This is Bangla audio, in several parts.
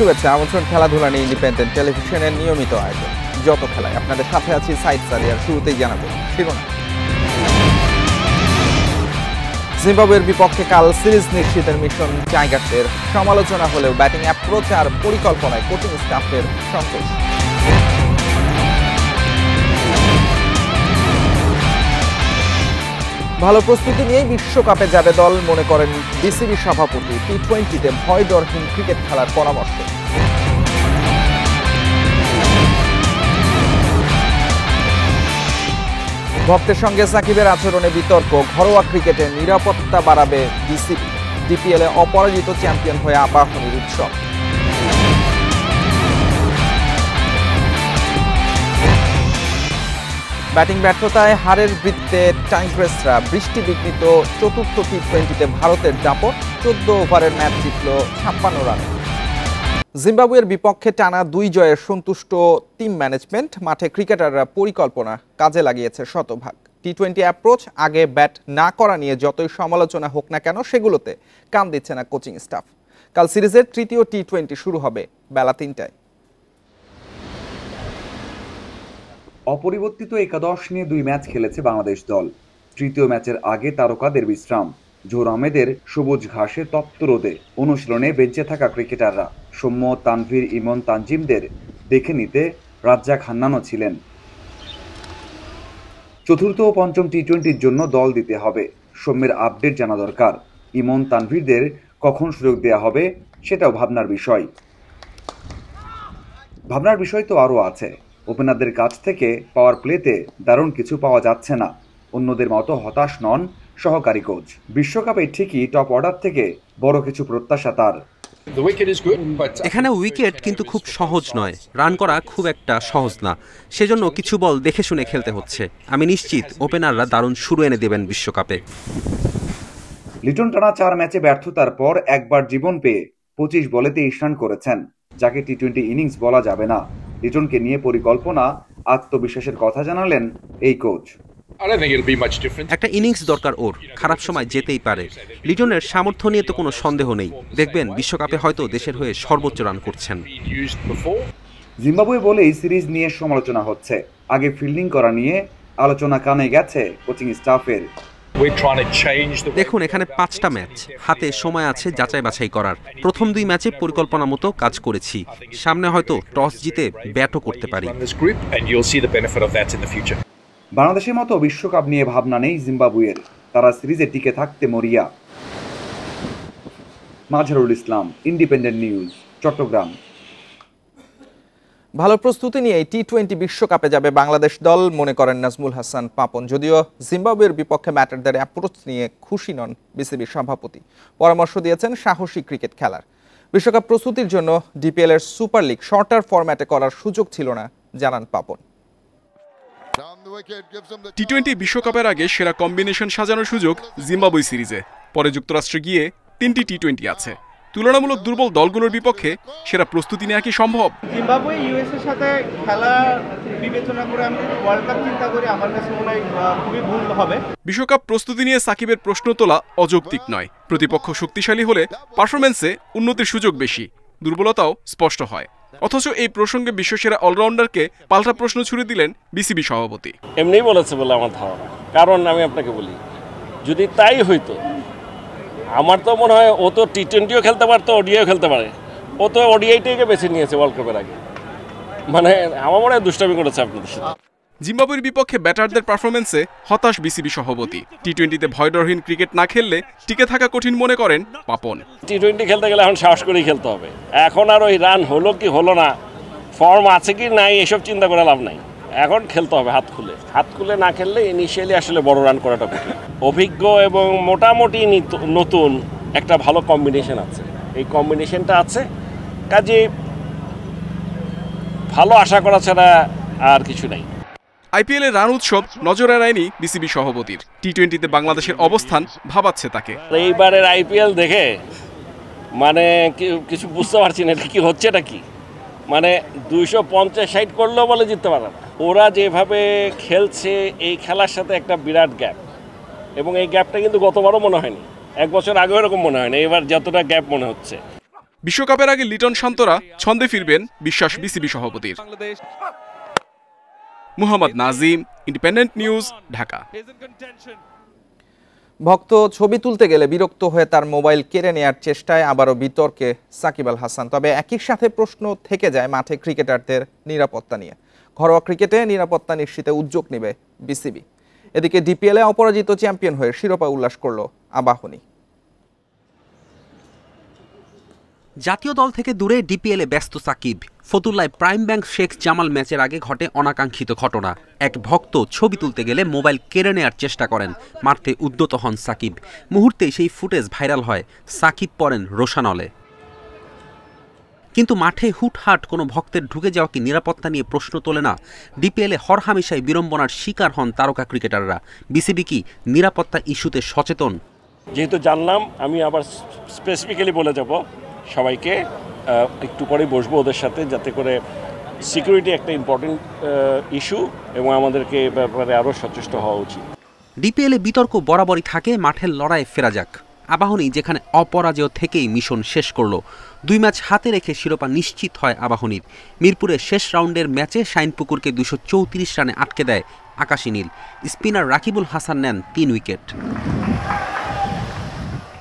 শুভেচ্ছা আমন্ত্রণ খেলাধুলা নিয়ে ইন্ডিপেন্ডেন্ট টেলিভিশনের নিয়মিত আয়োজন যত খেলায় আপনাদের সাথে আছি সাইদ সারিয়ার। শুরুতেই জানাবো শিরোনাম। জিম্বাবুয়ের বিপক্ষে কাল সিরিজ নিশ্চিতের মিশন টাইগারদের সমালোচনা হলেও ব্যাটিং অ্যাপ্রোচ আর পরিকল্পনায় কোচিং স্টাফের সন্তোষ। ভালো প্রস্তুতি নিয়েই বিশ্বকাপে যাবে দল মনে করেন বিসিবি সভাপতি। টি-20তে ভয় ডরহীন ক্রিকেট খেলার পরামর্শ। ভক্তের সঙ্গে সাকিবের আচরণে বিতর্ক। ঘরোয়া ক্রিকেটে নিরাপত্তা বাড়াবে বিসিবি। ডিপিএলে অপরাজিত চ্যাম্পিয়ন হয়ে আবাহনীর উৎসব। ব্যাটিং ব্যর্থতায় হারের বৃত্তে টাইগ্রেসরা। বৃষ্টি বিঘ্নিত চতুর্থ টি-20তে ভারতের দাপট। 14 ওভারের ম্যাচ জিতল 56 রানে। জিম্বাবুয়ের বিপক্ষে টানা 2 জয়ের সন্তুষ্ট টিম ম্যানেজমেন্ট। মাঠে ক্রিকেটাররা পরিকল্পনা কাজে লাগিয়েছে শতভাগ। টি-20 অ্যাপ্রোচ আগে ব্যাট না করা নিয়ে যতই সমালোচনা হোক না কেন সেগুলোতে কান দিচ্ছে না কোচিং স্টাফ। কাল সিরিজের তৃতীয় টি-20 শুরু হবে বেলা 3টায়। অপরিবর্তিত একাদশ নিয়ে 2 ম্যাচ খেলেছে বাংলাদেশ দল। তৃতীয় ম্যাচের আগে তারকাদের বিশ্রাম। জোহর আহমেদের সবুজ ঘাসে তপ্ত রোদে অনুশীলনে বেঞ্চে থাকা ক্রিকেটাররা সৌম্য, তানভীর, ইমন, তানজিমদের দেখে নিতে রাজ্জাক হান্নানও ছিলেন। চতুর্থ ও পঞ্চম টি-20-র জন্য দল দিতে হবে। সৌম্যের আপডেট জানা দরকার। ইমন, তানভীরদের কখন সুযোগ দেয়া হবে সেটাও ভাবনার বিষয়। ভাবনার বিষয় তো আরও আছে। ওপেনারদের কাছ থেকে পাওয়ার প্লেতে দারুণ কিছু পাওয়া যাচ্ছে না। অন্যদের মতো হতাশ নন সহকারী কোচ। বিশ্বকাপে ঠিকই টপ অর্ডার থেকে বড় কিছু প্রত্যাশা তার। এখানে উইকেট কিন্তু খুব সহজ নয়, রান করা খুব একটা সহজ না, সেজন্য কিছু বল দেখে শুনে খেলতে হচ্ছে। আমি নিশ্চিত ওপেনাররা দারুণ শুরু এনে দেবেন বিশ্বকাপে। লিটন টানা 4 ম্যাচে ব্যর্থতার পর একবার জীবন পেয়ে 25 বলে 23 রান করেছেন, যাকে টি-20 ইনিংস বলা যাবে না। লিটনকে নিয়ে পরিকল্পনা, আত্মবিশ্বাসের কথা জানালেন এই কোচ। একটা ইনিংস দরকার ওর, খারাপ সময় যেতেই পারে। লিটনের সামর্থ্য নিয়ে তো কোনো সন্দেহ নেই। দেখবেন বিশ্বকাপে হয়তো দেশের হয়ে সর্বোচ্চ রান করছেন। জিম্বাবুয়ে বলে এই সিরিজ নিয়ে সমালোচনা হচ্ছে। আগে ফিল্ডিং করা নিয়ে আলোচনা কানে গেছে কোচিং স্টাফের। দেখুন, এখানে 5টা ম্যাচ, হাতে সময় আছে যাচাই বাছাই করার। প্রথম 2 ম্যাচে পরিকল্পনা মতো কাজ করেছি। সামনে হয়তো টস জিতে ব্যাটও করতে পারি। বাংলাদেশের মতো বিশ্বকাপ নিয়ে ভাবনা নেই জিম্বাবুয়ের। তারা সিরিজে টিকে থাকতে মরিয়া। Mazharul Islam, independent news, Chittagong. ভালো প্রস্তুতি নিয়ে টি-20 বিশ্বকাপে যাবে বাংলাদেশ দল মনে করেন নাজমুল হাসান পাপন। যদিও জিম্বাবুয়ের বিপক্ষে ব্যাটারদের অ্যাপ্রোচ নিয়ে খুশি নন বিসিবির সভাপতি। পরামর্শ দিয়েছেন সাহসী ক্রিকেট খেলার। বিশ্বকাপ প্রস্তুতির জন্য ডিপিএল এর সুপার লিগ শর্টার ফরম্যাটে করার সুযোগ ছিল না জানান পাপন। টি-20 বিশ্বকাপের আগে সেরা কম্বিনেশন সাজানোর সুযোগ জিম্বাবুয়ে সিরিজে। পরে যুক্তরাষ্ট্রে গিয়ে 3টি টি-20 আছে। তুলনামূলক দুর্বল দলগুলোর বিপক্ষে সেরা প্রস্তুতি নেওয়া কি সম্ভব? জিম্বাবুয়ে ইউএস এর সাথে খেলা বিবেচনা করে আমি ওয়ার্ল্ড কাপ চিন্তা করি, আমার কাছে মনে হয় খুবই ভুল হবে। বিশ্বকাপ প্রস্তুতি নিয়ে সাকিবের প্রশ্ন তোলা অযৌক্তিক নয়। প্রতিপক্ষ শক্তিশালী হলে পারফরম্যান্সে উন্নতির সুযোগ বেশি, দুর্বলতাও স্পষ্ট হয়। অথচ এই প্রসঙ্গে বিশ্বসেরা অলরাউন্ডারকে পাল্টা প্রশ্ন ছুড়ে দিলেন বিসিবি সভাপতি। এমনিই বলেছে বলে আমার ধারণা। কারণ আমি আপনাকে বলি, যদি তাই হইতো, আমার তো মনে হয় ও তো টি-20ও খেলতে পারতো, ওডিআইও খেলতে পারে। ও তো ওডিআইটাকে বেছে নিয়েছে ওয়ার্ল্ড কাপের আগে। মানে আমার মনে হয় দুষ্টামি করেছে আপনাদের সাথে। জিম্বাবুয়ের বিপক্ষে ব্যাটারদের পারফরম্যান্সে হতাশ বিসিবি সভাপতি। টি-20তে ভয়ডরহীন ক্রিকেট না খেললে টিকে থাকা কঠিন মনে করেন পাপন। টি-20 খেলতে গেলে এখন সাহস করেই খেলতে হবে। এখন আর ওই রান হলো কি হলো না, ফর্ম আছে কি নাই, এসব চিন্তা করে লাভ নাই। এখন খেলতে হবে হাত খুলে না খেললে ইনিশিয়ালি আসলে বড় রান করাটা কঠিন। অভিজ্ঞ এবং মোটামুটি নতুন একটা ভালো কম্বিনেশন আছে। এই কম্বিনেশনটা আছে, কাজে ভালো আশা করা ছাড়া আর কিছু নাই। আইপিএল এর রান উৎসব নজর এড়ায়নি বিসিবি সভাপতির। টি-20তে বাংলাদেশের অবস্থান ভাবাচ্ছে তাকে। এইবারের আইপিএল দেখে মানে কিছু বুঝতে পারছি না, এটা কি হচ্ছে, এটা কি মানে 250-60 করলেও বলে জিততে পারে না। ওরা যেভাবে খেলছে এই খেলার সাথে একটা বিরাট গ্যাপ, এবং এই গ্যাপটা কিন্তু গতবারও মনে হয়নি, 1 বছর আগেও এরকম মনে হয়নি, এবার যতটা গ্যাপ মনে হচ্ছে। বিশ্বকাপের আগে লিটন শান্তরা ছন্দে ফিরবেন বিশ্বাস বিসিবি সভাপতির। Muhammad Nazim, independent news, Dhaka. ভক্ত ছবি তুলতে গেলে বিরক্ত হয়ে তার মোবাইল কেড়ে নেয়ার চেষ্টায় আবারও বিতর্কে সাকিব আল হাসান। তবে একই সাথে প্রশ্ন থেকে যায় মাঠে ক্রিকেটারদের নিরাপত্তা নিয়ে। ঘরোয়া ক্রিকেটে নিরাপত্তা নিশ্চিতে উদ্যোগ নেবে বিসিবি। এদিকে ডিপিএলে অপরাজিত চ্যাম্পিয়ন হয়ে শিরোপা উল্লাস করল আবাহনী। জাতীয় দল থেকে দূরে ডিপিএলে ব্যস্ত সাকিব। ফতুল্লায় প্রাইম ব্যাংক শেখ জামাল ম্যাচের আগে ঘটে অনাকাঙ্ক্ষিত ঘটনা। এক ভক্ত ছবি তুলতে গেলে মোবাইল কেড়ে নেওয়ার চেষ্টা করেন। মারতে উদ্যত হন সাকিব। মুহূর্তেই সেই ফুটেজ ভাইরাল হয়। সাকিব পড়েন রোশানলে। কিন্তু মাঠে হুটহাট কোনো ভক্তের ঢুকে যাওয়া কি নিরাপত্তা নিয়ে প্রশ্ন তোলে না? ডিপিএলে হরহামেশাই বিড়ম্বনার শিকার হন তারকা ক্রিকেটাররা। বিসিবি কি নিরাপত্তা ইস্যুতে সচেতন? যেহেতু জানলাম, আমি আবার স্পেসিফিক্যালি বলে যাব সবাইকে, একটু পরে বসবো ওদের সাথে, যাতে করে সিকিউরিটি একটা ইম্পর্টেন্ট ইস্যু এবং আমাদেরকে ব্যাপারে আরও সচেষ্ট হওয়া উচিত। ডিপিএলে বিতর্ক বরাবরই থাকে। মাঠের লড়াইয়ে ফেরা যাক। আবাহনী যেখানে অপরাজেয় থেকেই মিশন শেষ করল। 2 ম্যাচ হাতে রেখে শিরোপা নিশ্চিত হয় আবাহনীর। মিরপুরের শেষ রাউন্ডের ম্যাচে শাইনপুকুরকে 234 রানে আটকে দেয় আকাশী নীল। স্পিনার রাকিবুল হাসান নেন 3 উইকেট।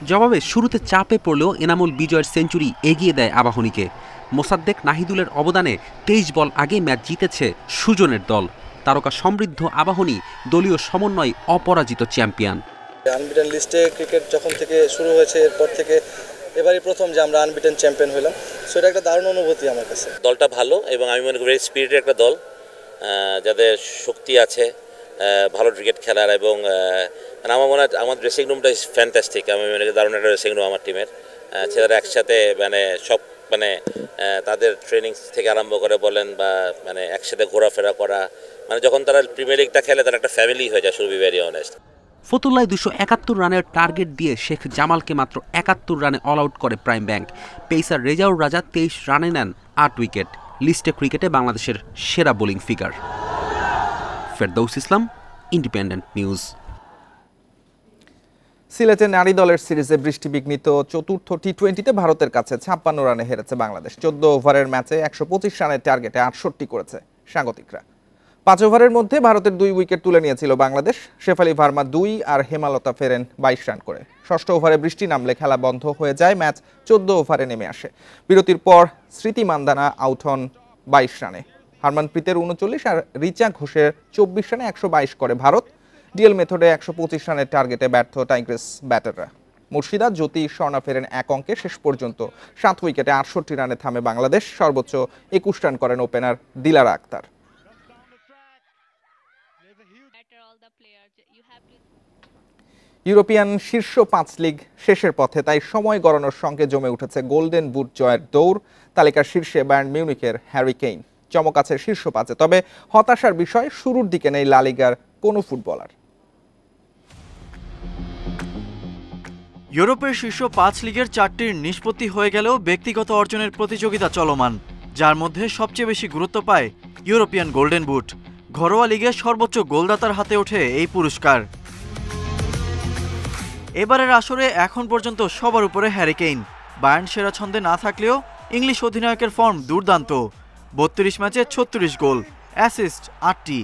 জবাবে শুরুতে চাপে পড়লেও এনামুল বিজয়ের সেঞ্চুরি এগিয়ে দেয় আবাহনীকে। মোসাদ্দেক নাহিদুলের অবদানে 23 বল আগে ম্যাচ জিতেছে সুজনের দল। তারকা সমৃদ্ধ আবাহনী দলীয় সমন্বয় অপরাজিত চ্যাম্পিয়ন। আনবিটেন লিস্টে ক্রিকেট যখন থেকে শুরু হয়েছে এরপর থেকে এবারই প্রথম যে আমরা আনবিটেন চ্যাম্পিয়ন হলাম, সো এটা একটা দারুণ অনুভূতি আমার কাছে। দলটা ভালো এবং আমি মনে করি স্পিরিটের একটা দল, যাদের শক্তি আছে, ভালো ক্রিকেট খেলার, এবং আমার মনে হয় আমার ড্রেসিং রুমটা ইজ ফ্যান্টাস্টিক। আমি মনে করি দারুণ একটা ড্রেসিং রুম আমার টিমের। ছেলেরা একসাথে সব তাদের ট্রেনিং থেকে আরম্ভ করে বলেন বা একসাথে ঘোরাফেরা করা, যখন তারা প্রিমিয়ার লিগটা খেলে তারা একটা ফ্যামিলি হয়ে যায়, শুড বি ভেরি অনেস্ট। ফতুল্লায় 271 রানের টার্গেট দিয়ে শেখ জামালকে মাত্র 71 রানে অল আউট করে প্রাইম ব্যাংক। পেসার রেজাউর রাজা 23 রানে নেন 8 উইকেট। লিস্টে ক্রিকেটে বাংলাদেশের সেরা বোলিং ফিগার। ফেরদৌস ইসলাম, ইন্ডিপেন্ডেন্ট নিউজ। সিলেটে নারী দলের সিরিজে বৃষ্টিবিঘ্নিত চতুর্থ টি-20তে ভারতের কাছে 56 রানে হেরেছে বাংলাদেশ। 14 ওভারের ম্যাচে 125 রানের টার্গেটে 68 করেছে স্বাগতিকরা। 5 ওভারের মধ্যে ভারতের 2 উইকেট তুলে নিয়েছিল বাংলাদেশ। শেফালি ভার্মা 2 আর হেমালতা ফেরেন 22 রান করে। ষষ্ঠ ওভারে বৃষ্টি নামলে খেলা বন্ধ হয়ে যায়। ম্যাচ 14 ওভারে নেমে আসে। বিরতির পর স্মৃতি মান্দানা আউট হন 22 রানে। হারমানপ্রীতের 39 আর রিচা ঘোষের 24 রানে 122 করে ভারত। ডিএল মেথডে 125 রানের টার্গেটে ব্যর্থ টাইগ্রেস ব্যাটাররা। মুর্শিদা, জ্যোতি, স্বর্ণা ফেরেন 1 অঙ্কে। শেষ পর্যন্ত 7 উইকেটে 68 রানে থামে বাংলাদেশ। সর্বোচ্চ 21 রান করেন ওপেনার দিলারা আক্তার। ইউরোপিয়ান শীর্ষ 5 লিগ শেষের পথে, তাই সময় গড়ানোর সঙ্গে জমে উঠেছে গোল্ডেন বুট জয়ের দৌড়। তালিকার শীর্ষে বায়ার্ন মিউনিখের হ্যারি কেইন। চমক আছে শীর্ষ 5-এ, তবে হতাশার বিষয় শুরুর দিকে নেই লা লিগার কোনো ফুটবলার। ইউরোপের শীর্ষ 5 লিগের 4টির নিষ্পত্তি হয়ে গেলেও ব্যক্তিগত অর্জনের প্রতিযোগিতা চলমান, যার মধ্যে সবচেয়ে বেশি গুরুত্ব পায় ইউরোপিয়ান গোল্ডেন বুট। ঘরোয়া লিগে সর্বোচ্চ গোলদাতার হাতে ওঠে এই পুরস্কার। এবারের আসরে এখন পর্যন্ত সবার উপরে হ্যারি কেইন। বায়ার্ন সেরা ছন্দে না থাকলেও ইংলিশ অধিনায়কের ফর্ম দুর্দান্ত। 32 ম্যাচে 36 গোল, অ্যাসিস্ট 8টি।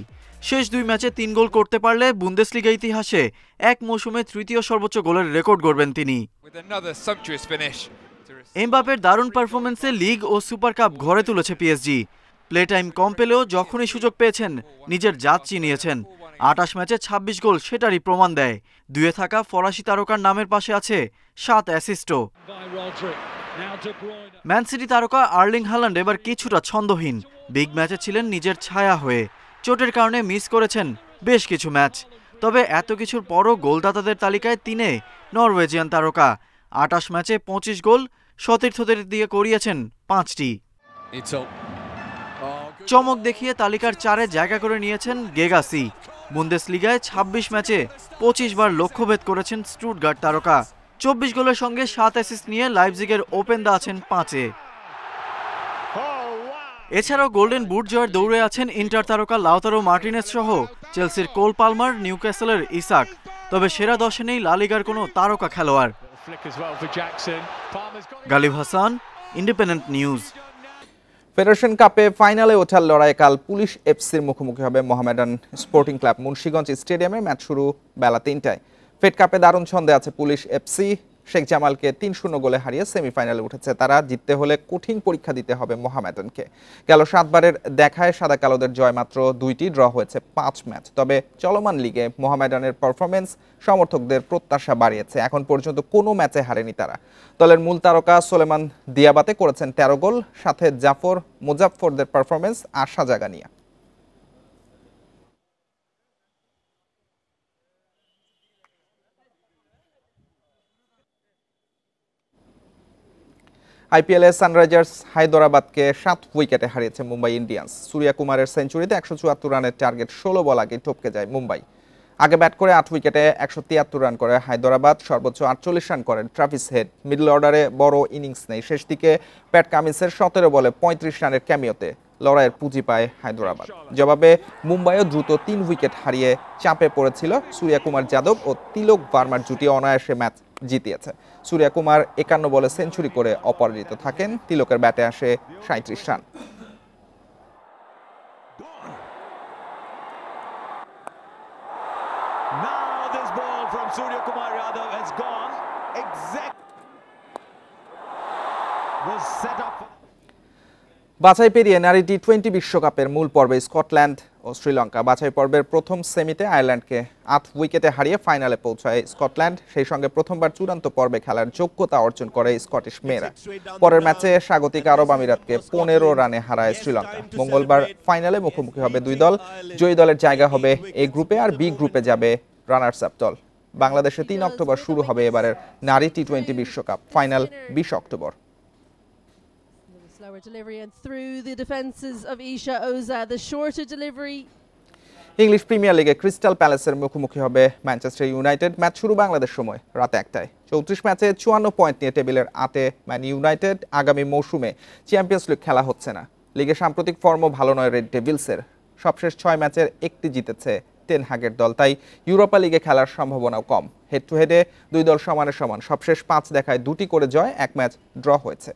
শেষ 2 ম্যাচে 3 গোল করতে পারলে বুন্দেসলিগা ইতিহাসে এক মৌসুমে তৃতীয় সর্বোচ্চ গোলের রেকর্ড গড়বেন তিনি। এমবাপের দারুণ পারফরমেন্সে লিগ ও সুপার কাপ ঘরে তুলেছে পিএসজি। প্লে টাইম কম পেলেও যখনই সুযোগ পেয়েছেন নিজের জাত চিনিয়েছেন। 28 ম্যাচে 26 গোল সেটারই প্রমাণ দেয়। 2-এ থাকা ফরাসি তারকার নামের পাশে আছে 7 অ্যাসিস্টও। ম্যান সিটি তারকা আর্লিং হাল্যান্ড এবার কিছুটা ছন্দহীন। বিগ ম্যাচে ছিলেন নিজের ছায়া হয়ে। চোটের কারণে মিস করেছেন বেশ কিছু ম্যাচ। তবে এত কিছুর পরও গোলদাতাদের তালিকায় 3-এ নরওয়েজিয়ান তারকা। 28 ম্যাচে 25 গোল, সতীর্থদের দিয়ে করিয়েছেন 5টি। চমক দেখিয়ে তালিকার 4-এ জায়গা করে নিয়েছেন গেগাসি। বুন্দেসলিগায় 26 ম্যাচে 25 বার লক্ষ্যভেদ করেছেন স্টুটগার্ট তারকা। 24 গোলের সঙ্গে 7 অ্যাসিস্ট নিয়ে লাইপজিগের ওপেনদা আছেন 5-এ। এছাড়াও গোল্ডেন বুট জয়ের দৌড়ে আছেন ইন্টার তারকা লাউতারো মার্টিনেজ সহ চেলসির কোল পালমার, নিউক্যাসলের ইসাক। তবে সেরা 10-এ নেই লা লিগার কোনো তারকা খেলোয়াড়। Ghalib Hasan, independent news. Federation কাপে ফাইনালে ওঠার লড়াই কাল পুলিশ এফসির মুখোমুখি হবে মোহামেডান স্পোর্টিং ক্লাব মুন্সিগঞ্জ স্টেডিয়ামে। ম্যাচ শুরু বেলা ৩টায়। ফেড কাপে দারুণ ছন্দে আছে পুলিশ এফসি। শেখ জামালকে ৩-০ গোলে হারিয়ে সেমিফাইনালে উঠেছে তারা। জিততে হলে কঠিন পরীক্ষা দিতে হবে মোহামেডানকে। গেল ৭ বারের দেখায় সাদা কালোদের জয় মাত্র ২টি, ড্র হয়েছে ৫ ম্যাচ। তবে চলমান লিগে মোহামেডানের পারফরমেন্স সমর্থকদের প্রত্যাশা বাড়িয়েছে। এখন পর্যন্ত কোনো ম্যাচে হারেনি তারা। দলের মূল তারকা সোলেমান দিয়াবাতে করেছেন ১৩ গোল, সাথে জাফর মুজাফফরদের পারফরমেন্স আশা জাগানিয়া। আইপিএলে সানরাইজার্স হায়দরাবাদকে ৭ উইকেটে হারিয়েছে মুম্বাই ইন্ডিয়ান্স। সূর্যা কুমারের সেঞ্চুরিতে ১৭৪ রানের টার্গেট ১৬ বল আগে টপকে যায় মুম্বাই। আগে ব্যাট করে ৮ উইকেটে ১৭৩ রান করে হায়দরাবাদ। সর্বোচ্চ ৪৮ রান করেন ট্রাভিস হেড। মিডল অর্ডারে বড় ইনিংস নেই। শেষ দিকে প্যাট কামিন্সের ১৭ বলে ৩৫ রানের ক্যামিওতে লড়াইয়ের পুঁজি পায় হায়দরাবাদ। জবাবে মুম্বাইও দ্রুত ৩ উইকেট হারিয়ে চাপে পড়েছিল। সূর্যা কুমার যাদব ও তিলক ভার্মার জুটি অনায়াসে ম্যাচ জিতিয়েছে। সূর্যা কুমার ৫১ বলে সেঞ্চুরি করে অপরাজিত থাকেন। তিলকের ব্যাটে আসে ৩৭ রান। বাছাই পেরিয়ে নারী টি-20 বিশ্বকাপের মূল পর্বে স্কটল্যান্ড ও শ্রীলঙ্কা। বাছাই পর্বের প্রথম সেমিতে আয়ারল্যান্ডকে ৮ উইকেটে হারিয়ে ফাইনালে পৌঁছায় স্কটল্যান্ড। সেই সঙ্গে প্রথমবার চূড়ান্ত পর্বে খেলার যোগ্যতা অর্জন করে স্কটিশ মেয়েরা। পরের ম্যাচে স্বাগতিক আরব আমিরাতকে ১৫ রানে হারায় শ্রীলঙ্কা। মঙ্গলবার ফাইনালে মুখোমুখি হবে দুই দল। জয়ী দলের জায়গা হবে এ গ্রুপে, আর বি গ্রুপে যাবে রানার্স আপ দল। বাংলাদেশে ৩ অক্টোবর শুরু হবে এবারের নারী টি-20 বিশ্বকাপ। Final ২০ October. Slower delivery and through the defenses of Isha Oza, the shorter delivery. English premier লিগে ক্রিস্টাল প্যালেসের মুখোমুখি হবে ম্যানচেস্টার ইউনাইটেড। ম্যাচ শুরু বাংলাদেশ সময় রাত ১টায়। ৩৪ ম্যাচে ৫৪ পয়েন্ট নিয়ে টেবিলের ৮-এ ম্যান ইউনাইটেড। আগামী মৌসুমে চ্যাম্পিয়ন্স লিগ খেলা হচ্ছে না। লিগে সাম্প্রতিক ফর্মও ভালো নয় রেড ডেভিলসের। সবশেষ ৬ ম্যাচের ১টি জিতেছে টেন হাগের দল, তাই ইউরোপা লিগে খেলার সম্ভাবনাও কম। হেড টু হেডে দুই দল সমানে সমান। সবশেষ ৫ দেখায় ২টি করে জয়, ১ ম্যাচ ড্র হয়েছে।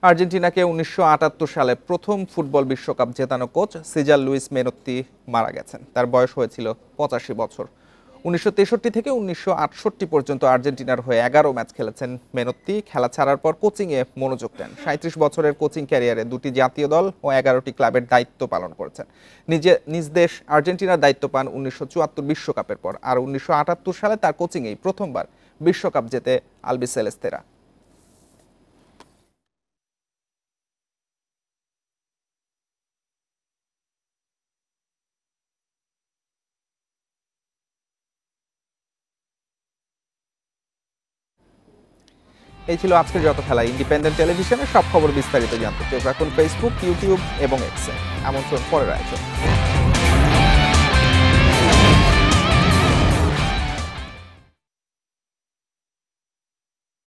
আর্জেন্টিনাকে ১৯৭৮ সালে প্রথম ফুটবল বিশ্বকাপ জেতানো কোচ সিজার লুইস মেনোত্তি মারা গেছেন। তার বয়স হয়েছিল ৮৫ বছর। ১৯৬৩ থেকে ১৯৬৮ পর্যন্ত আর্জেন্টিনার হয়ে ১১ ম্যাচ খেলেছেন মেনোত্তি। খেলা ছাড়ার পর কোচিংয়ে মনোযোগ দেন। ৩৭ বছরের কোচিং ক্যারিয়ারে ২টি জাতীয় দল ও ১১টি ক্লাবের দায়িত্ব পালন করেছেন। নিজ দেশ আর্জেন্টিনার দায়িত্ব পান ১৯৭৪ বিশ্বকাপের পর। আর ১৯৭৮ সালে তার কোচিংয়েই প্রথমবার বিশ্বকাপ জেতে আলবিসেলেস্তেরা। এই ছিল আজকের যত খেলা। ইন্ডিপেন্ডেন্ট টেলিভিশনে সব খবর বিস্তারিত জানতে চোখ রাখুন ফেসবুক, ইউটিউব এবং এক্সে। আমন্ত্রণ পরের আয়োজন।